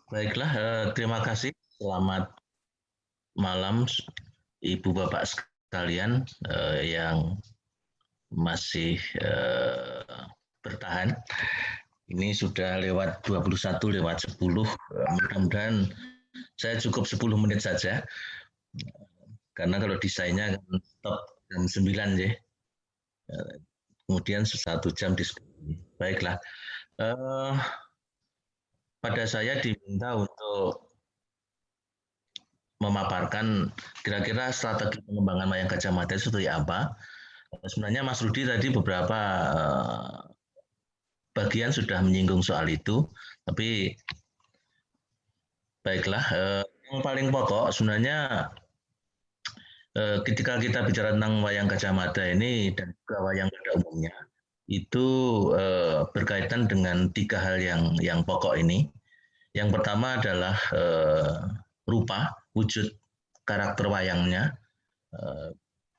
Baiklah, terima kasih. Selamat malam, Ibu Bapak sekalian yang masih bertahan. Ini sudah lewat 21, lewat 10. Mudah-mudahan saya cukup 10 menit saja. Karena kalau desainnya kan stop jam 9 ya. Kemudian 1 jam diskusi. Baiklah. Eh, pada saya diminta untuk memaparkan kira-kira strategi pengembangan wayang Gajah Mada itu seperti apa. Sebenarnya Mas Rudi tadi beberapa bagian sudah menyinggung soal itu, tapi baiklah, yang paling pokok sebenarnya ketika kita bicara tentang wayang Gajah Mada ini dan juga wayang pada umumnya, itu berkaitan dengan 3 hal yang pokok ini. Yang pertama adalah rupa, wujud karakter wayangnya.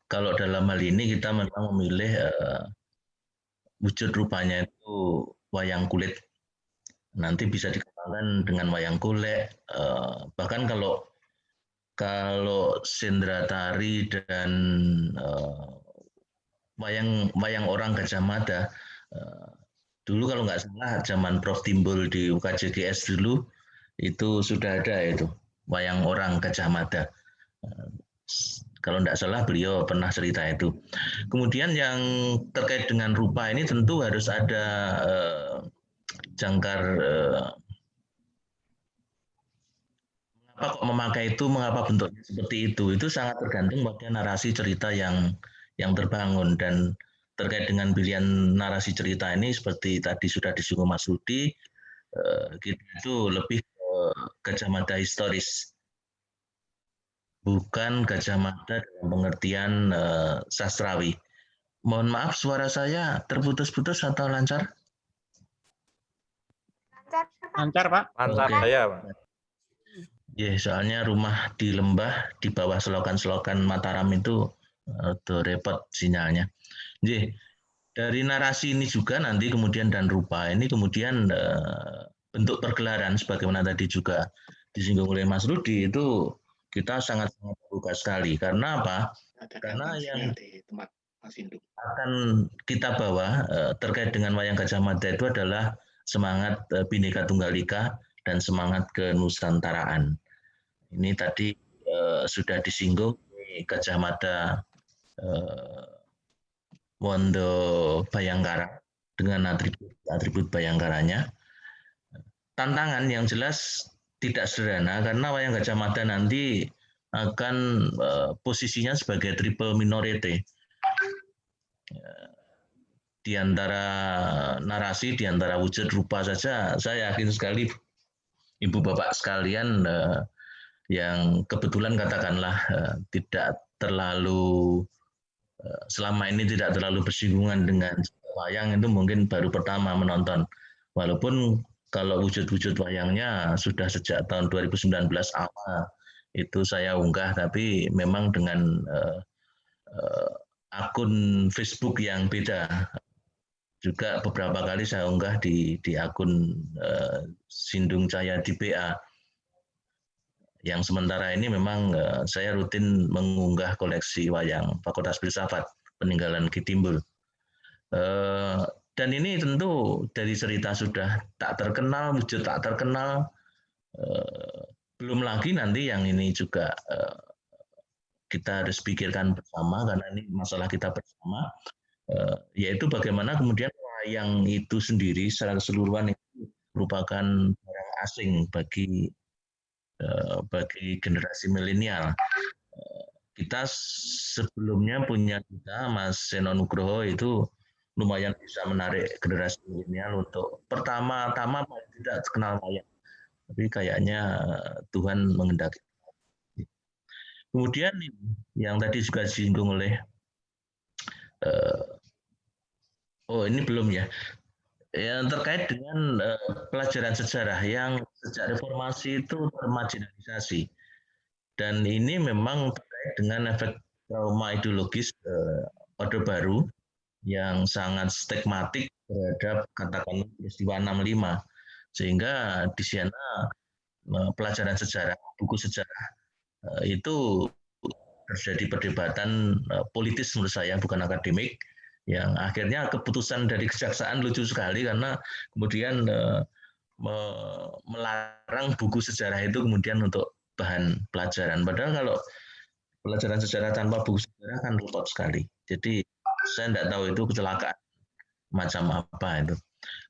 Kalau dalam hal ini kita memang memilih wujud rupanya itu wayang kulit. Nanti bisa dikembangkan dengan wayang golek. Bahkan kalau sendra tari dan wayang orang Gajah Mada, dulu kalau nggak salah zaman Prof Timbul di UKJGS dulu itu sudah ada itu wayang orang Gajah Mada. Kalau tidak salah beliau pernah cerita itu. Kemudian yang terkait dengan rupa ini tentu harus ada jangkar mengapa kok memakai itu, mengapa bentuknya seperti itu sangat tergantung pada narasi cerita yang terbangun. Dan terkait dengan pilihan narasi cerita ini seperti tadi sudah disinggung Mas Rudi, kita itu lebih ke Gajah Mada historis, bukan Gajah Mada dalam pengertian sastrawi. Mohon maaf suara saya terputus-putus atau lancar? Lancar, Pak. Lancar saya, Pak. Ya, soalnya rumah di lembah di bawah selokan-selokan Mataram itu repot sinyalnya. Jadi dari narasi ini juga nanti kemudian dan rupa ini kemudian bentuk pergelaran sebagaimana tadi juga disinggung oleh Mas Rudi itu kita sangat-sangat terbuka sekali. Karena apa? Karena yang akan kita bawa terkait dengan wayang Gajah Mada itu adalah semangat Bhinneka Tunggal Ika dan semangat kenusantaraan. Ini tadi sudah disinggung Gajah Mada Wondo Bayangkara dengan atribut Bayangkaranya. Tantangan yang jelas tidak sederhana karena wayang Gajah Mada nanti akan posisinya sebagai triple minority. Di antara narasi, di antara wujud rupa saja, saya yakin sekali Ibu Bapak sekalian yang kebetulan katakanlah tidak terlalu selama ini tidak terlalu bersinggungan dengan wayang itu mungkin baru pertama menonton. Walaupun kalau wujud-wujud wayangnya sudah sejak tahun 2019 awal itu saya unggah, tapi memang dengan akun Facebook yang beda. Juga beberapa kali saya unggah di akun Sindung Cahya di BA. Yang sementara ini memang saya rutin mengunggah koleksi wayang Fakultas Filsafat peninggalan Ki Timbul. Dan ini tentu dari cerita sudah tak terkenal, wujud tak terkenal, belum lagi nanti yang ini juga kita harus pikirkan bersama karena ini masalah kita bersama, yaitu bagaimana kemudian wayang itu sendiri secara keseluruhan itu merupakan barang asing bagi generasi milenial. Kita sebelumnya punya kita Mas Seno Nugroho itu lumayan bisa menarik generasi milenial untuk pertama-tama tidak kenal wayang, tapi kayaknya Tuhan menghendaki. Kemudian yang tadi juga disinggung oleh ini belum ya, yang terkait dengan pelajaran sejarah yang sejak reformasi itu termarginalisasi. Dan ini memang terkait dengan efek trauma ideologis Orde Baru yang sangat stigmatik terhadap katakanlah peristiwa 65. Sehingga di sana pelajaran sejarah, buku sejarah, itu terjadi perdebatan politis menurut saya, bukan akademik, yang akhirnya keputusan dari kejaksaan lucu sekali karena kemudian melarang buku sejarah itu kemudian untuk bahan pelajaran. Padahal kalau pelajaran sejarah tanpa buku sejarah kan repot sekali. Jadi saya tidak tahu itu kecelakaan macam apa itu.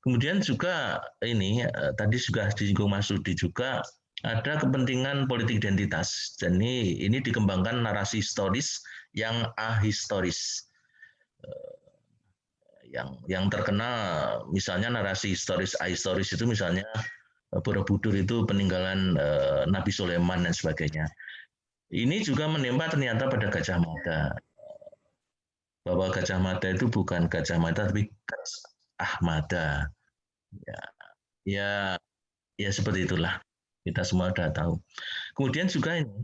Kemudian juga ini tadi juga disinggung Mas Rudi juga ada kepentingan politik identitas. Dan ini dikembangkan narasi historis yang ahistoris. Yang terkenal misalnya narasi historis ahistoris itu misalnya Borobudur itu peninggalan Nabi Sulaiman dan sebagainya. Ini juga menimpa ternyata pada Gajah Mada, bahwa Gajah Mada itu bukan Gajah Mada tapi Ahmada. Ya, ya, ya seperti itulah. Kita semua sudah tahu. Kemudian juga ini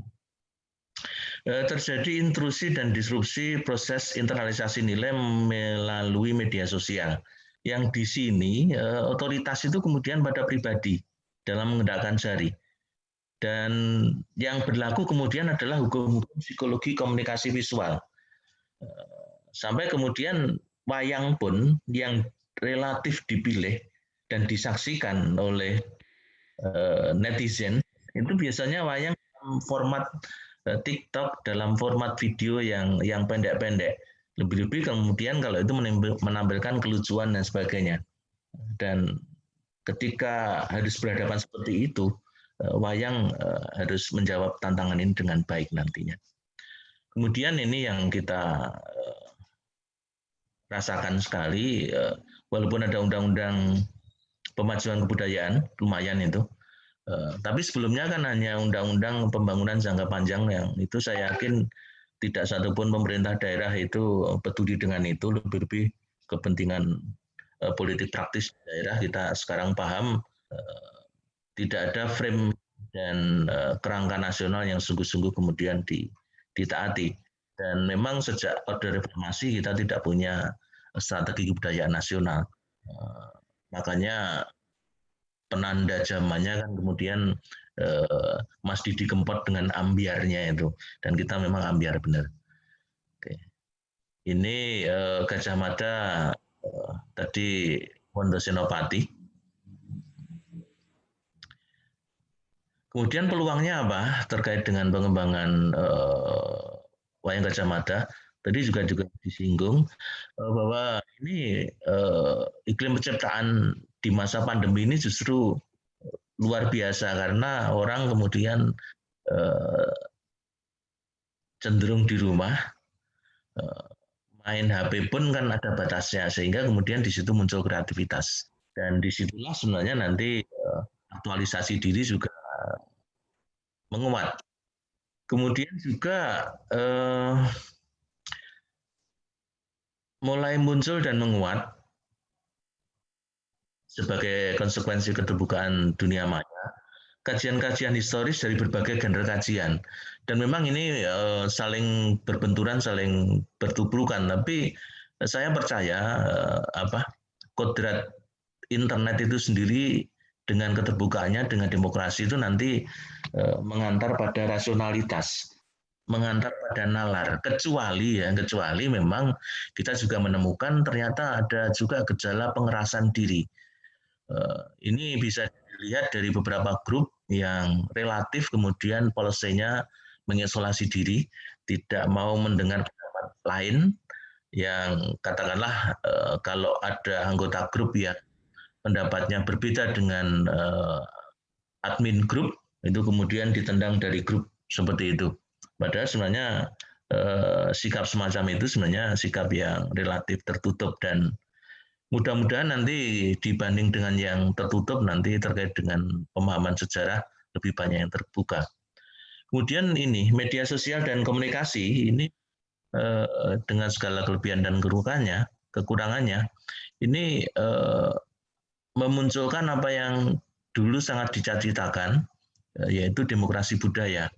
terjadi intrusi dan disrupsi proses internalisasi nilai melalui media sosial. Yang di sini otoritas itu kemudian pada pribadi dalam mengendalikan jari. Dan yang berlaku kemudian adalah hukum-hukum psikologi komunikasi visual. Sampai kemudian wayang pun yang relatif dipilih dan disaksikan oleh netizen itu biasanya wayang dalam format TikTok, dalam format video yang pendek-pendek. Lebih-lebih kemudian kalau itu menampilkan kelucuan dan sebagainya. Dan ketika harus berhadapan seperti itu, wayang harus menjawab tantangan ini dengan baik nantinya. Kemudian ini yang kita rasakan sekali, walaupun ada undang-undang pemajuan kebudayaan, lumayan itu. Tapi sebelumnya kan hanya undang-undang pembangunan jangka panjang yang itu saya yakin tidak satupun pemerintah daerah itu peduli dengan itu, lebih-lebih kepentingan politik praktis daerah. Kita sekarang paham tidak ada frame dan kerangka nasional yang sungguh-sungguh kemudian ditaati. Dan memang sejak Orde Reformasi kita tidak punya strategi kebudayaan nasional. Makanya penanda zamannya kan kemudian Mas Didi Kempot dengan ambiarnya itu, dan kita memang ambiar benar. Oke. Ini Gajah Mada tadi Wondo Senopati. Kemudian peluangnya apa terkait dengan pengembangan wayang Gajah Mada? Tadi juga disinggung bahwa ini iklim penciptaan di masa pandemi ini justru luar biasa karena orang kemudian cenderung di rumah, main HP pun kan ada batasnya sehingga kemudian di situ muncul kreativitas dan disitulah sebenarnya nanti aktualisasi diri juga menguat. Kemudian juga mulai muncul dan menguat sebagai konsekuensi keterbukaan dunia maya, kajian-kajian historis dari berbagai genre kajian. Dan memang ini saling berbenturan, saling bertubrukan. Tapi saya percaya kodrat internet itu sendiri dengan keterbukaannya, dengan demokrasi itu nanti mengantar pada rasionalitas, mengantar pada nalar. Kecuali memang kita juga menemukan ternyata ada juga gejala pengerasan diri. Ini bisa dilihat dari beberapa grup yang relatif kemudian policy-nya mengisolasi diri, tidak mau mendengar pendapat lain, yang katakanlah kalau ada anggota grup yang pendapatnya berbeda dengan admin grup, itu kemudian ditendang dari grup seperti itu. Padahal sebenarnya sikap semacam itu sebenarnya sikap yang relatif tertutup dan mudah-mudahan nanti dibanding dengan yang tertutup nanti terkait dengan pemahaman sejarah lebih banyak yang terbuka. Kemudian ini media sosial dan komunikasi ini dengan segala kelebihan dan kekurangannya ini memunculkan apa yang dulu sangat dicita-citakan yaitu demokrasi budaya.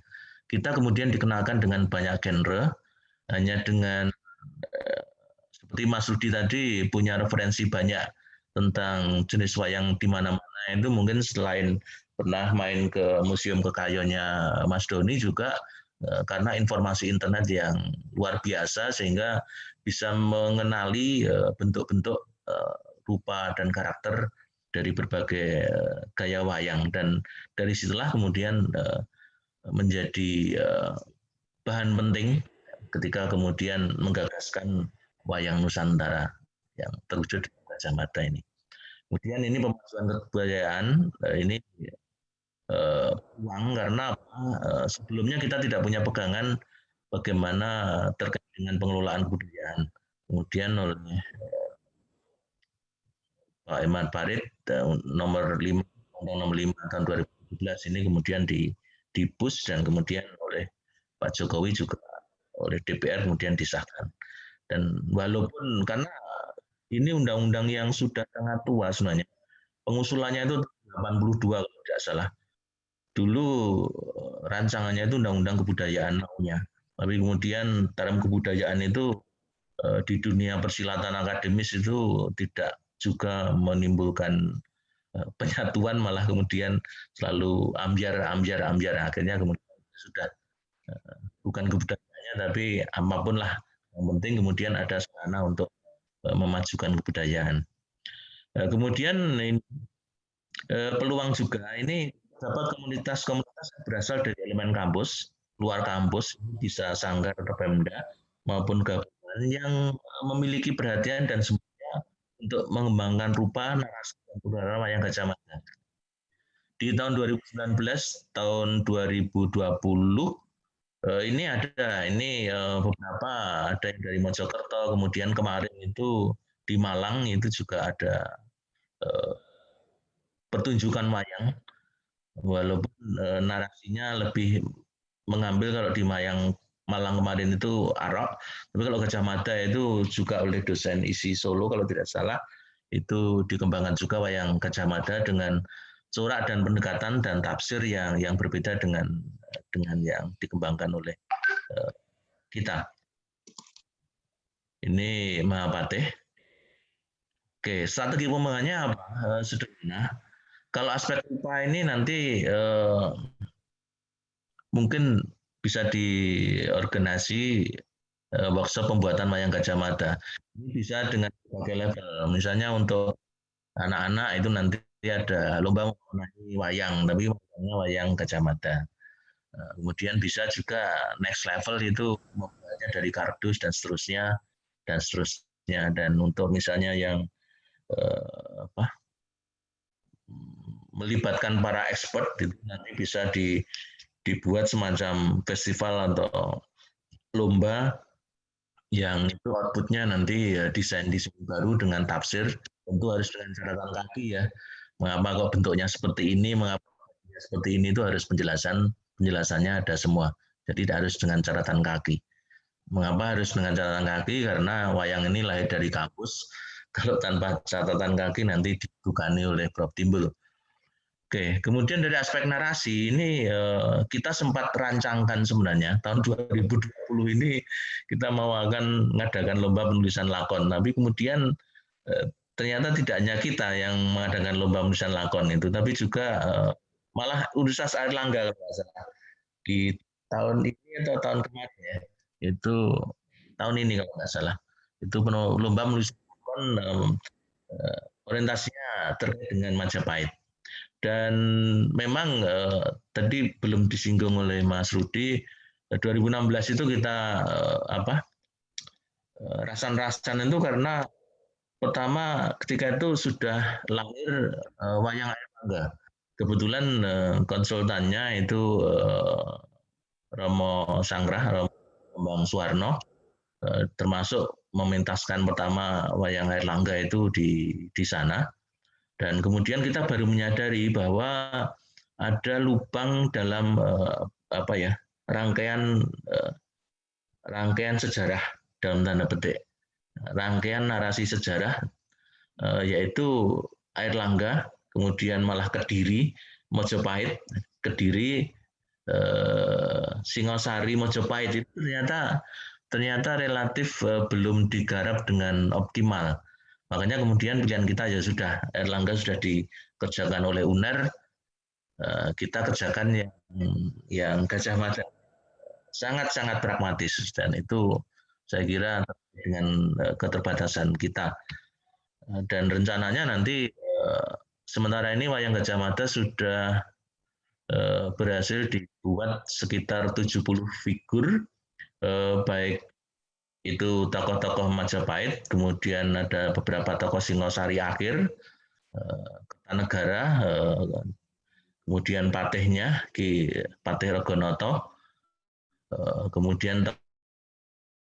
Kita kemudian dikenalkan dengan banyak genre, hanya dengan seperti Mas Rudi tadi punya referensi banyak tentang jenis wayang di mana-mana itu mungkin selain pernah main ke Museum Kekayonya Mas Doni juga karena informasi internet yang luar biasa sehingga bisa mengenali bentuk-bentuk rupa dan karakter dari berbagai gaya wayang, dan dari situlah kemudian menjadi bahan penting ketika kemudian menggagaskan wayang Nusantara yang terwujud di Gajah Mada ini. Kemudian ini pemajuan kebudayaan, ini uang karena sebelumnya kita tidak punya pegangan bagaimana terkait dengan pengelolaan kebudayaan. Kemudian oleh Pak Iman Farid nomor 5 nomor 5 tahun 2017 ini kemudian di-push dan kemudian oleh Pak Jokowi juga oleh DPR kemudian disahkan. Dan walaupun karena ini undang-undang yang sudah sangat tua sebenarnya, pengusulannya itu 82 kalau tidak salah. Dulu rancangannya itu undang-undang kebudayaan namanya. Tapi kemudian dalam kebudayaan itu di dunia persilatan akademis itu tidak juga menimbulkan penyatuan, malah kemudian selalu ambiar. Akhirnya kemudian sudah bukan kebudayaannya, tapi apapun lah. Yang penting kemudian ada sarana untuk memajukan kebudayaan. Kemudian peluang juga ini dapat komunitas-komunitas berasal dari elemen kampus, luar kampus, bisa sanggar atau Pemda maupun gabungan yang memiliki perhatian dan semuanya untuk mengembangkan rupa, narasi, dan budaya wayang Gajah Mada. Di tahun 2019, tahun 2020 ini ada, ini beberapa ada yang dari Mojokerto, kemudian kemarin itu di Malang itu juga ada pertunjukan wayang, walaupun narasinya lebih mengambil kalau di wayang Malang kemarin itu Arok, tapi kalau Gajah Mada itu juga oleh dosen ISI Solo kalau tidak salah, itu dikembangkan juga wayang Gajah Mada dengan corak dan pendekatan dan tafsir yang berbeda dengan yang dikembangkan oleh kita. Ini Mahapatih. Oke, strategi pemenangannya apa? Sederhana. Kalau aspek rupa ini nanti mungkin bisa diorganisasi workshop pembuatan wayang Gajah Mada. Ini bisa dengan berbagai level. Misalnya untuk anak-anak itu nanti ada lomba mewarnai wayang, tapi wayangnya wayang Gajah Mada. Kemudian bisa juga next level itu membuatnya dari kardus dan seterusnya dan seterusnya. Dan untuk misalnya yang melibatkan para expert itu nanti bisa dibuat semacam festival atau lomba yang itu outputnya nanti desain baru dengan tafsir, tentu harus dengan catatan kaki ya. Mengapa kok bentuknya seperti ini, mengapa seperti ini, itu harus penjelasannya ada semua. Jadi tidak harus dengan catatan kaki. Mengapa harus dengan catatan kaki? Karena wayang ini lahir dari kampus. Kalau tanpa catatan kaki nanti dibukani oleh Prof. Timbul. Oke, kemudian dari aspek narasi ini kita sempat rancangkan sebenarnya tahun 2020 ini kita mau akan mengadakan lomba penulisan lakon, tapi kemudian ternyata tidak hanya kita yang mengadakan lomba penulisan lakon itu, tapi juga malah Universitas Airlangga di tahun ini atau tahun kemarin ya, itu tahun ini kalau nggak salah, itu lomba penulisan lakon orientasinya terkait dengan Majapahit. Dan memang tadi belum disinggung oleh Mas Rudi, 2016 itu kita rasan-rasan itu karena pertama ketika itu sudah lahir wayang Airlangga. Kebetulan konsultannya itu Romo Sangrah, Romo Bambang Suwarno, termasuk mementaskan pertama wayang Airlangga itu di sana. Dan kemudian kita baru menyadari bahwa ada lubang dalam rangkaian sejarah dalam tanda petik, rangkaian narasi sejarah, yaitu Airlangga, kemudian malah Kediri, Mojopahit, Kediri, Singosari, Mojopahit itu ternyata relatif belum digarap dengan optimal. Makanya kemudian pilihan kita ya sudah, Airlangga sudah dikerjakan oleh UNER, kita kerjakan yang Gajah Mada sangat-sangat pragmatis, dan itu saya kira dengan keterbatasan kita. Dan rencananya nanti sementara ini wayang Gajah Mada sudah berhasil dibuat sekitar 70 figur, baik itu tokoh-tokoh Majapahit, kemudian ada beberapa tokoh Singosari akhir, Kertanegara, kemudian patihnya Ki Patih Rogonoto, kemudian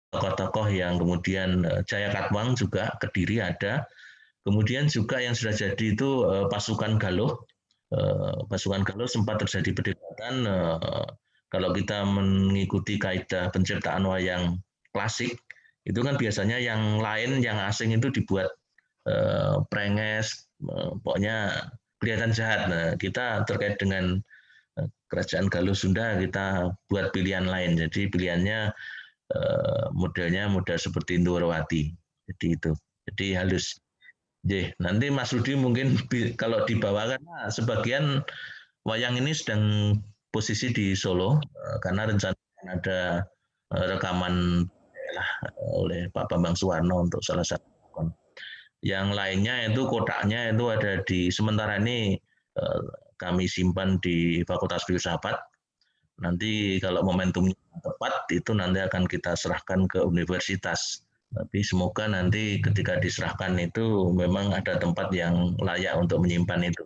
tokoh-tokoh yang kemudian Jaya Katwang juga Kediri ada, kemudian juga yang sudah jadi itu pasukan Galuh. Pasukan Galuh sempat terjadi perdebatan, kalau kita mengikuti kaidah penciptaan wayang klasik, itu kan biasanya yang lain, yang asing itu dibuat prenges, pokoknya kelihatan jahat. Nah, kita terkait dengan kerajaan Galuh Sunda, kita buat pilihan lain. Jadi pilihannya modelnya model seperti Ndorowati. Jadi itu. Jadi halus. Nanti Mas Rudi mungkin kalau dibawakan, sebagian wayang ini sedang posisi di Solo, karena rencana ada rekaman oleh Pak Bambang Suwarno untuk salah satu. Yang lainnya itu kotaknya itu ada di, sementara ini kami simpan di Fakultas Filsafat. Nanti kalau momentumnya tepat, itu nanti akan kita serahkan ke universitas. Tapi semoga nanti ketika diserahkan itu memang ada tempat yang layak untuk menyimpan itu.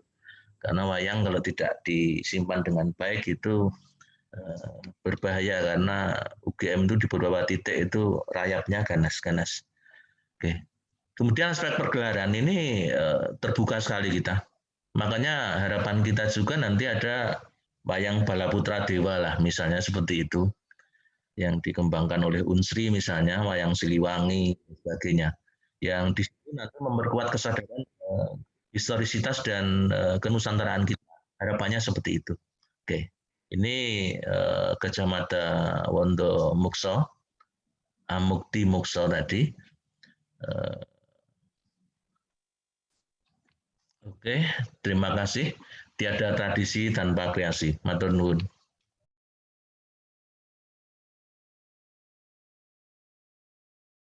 Karena wayang kalau tidak disimpan dengan baik itu berbahaya, karena UGM itu di beberapa titik itu rayapnya ganas-ganas. Oke. Kemudian aspek pergelaran ini terbuka sekali kita. Makanya harapan kita juga nanti ada wayang Balaputra Dewa lah, misalnya seperti itu, yang dikembangkan oleh Unsri misalnya, wayang Siliwangi dan sebagainya, yang di situ nanti memperkuat kesadaran historisitas dan kenusantaraan kita. Harapannya seperti itu. Oke, ini Gajah Mada Wondo Mukso, Amukti Mukso tadi. Oke, terima kasih. Tiada tradisi tanpa kreasi. Matur nuwun.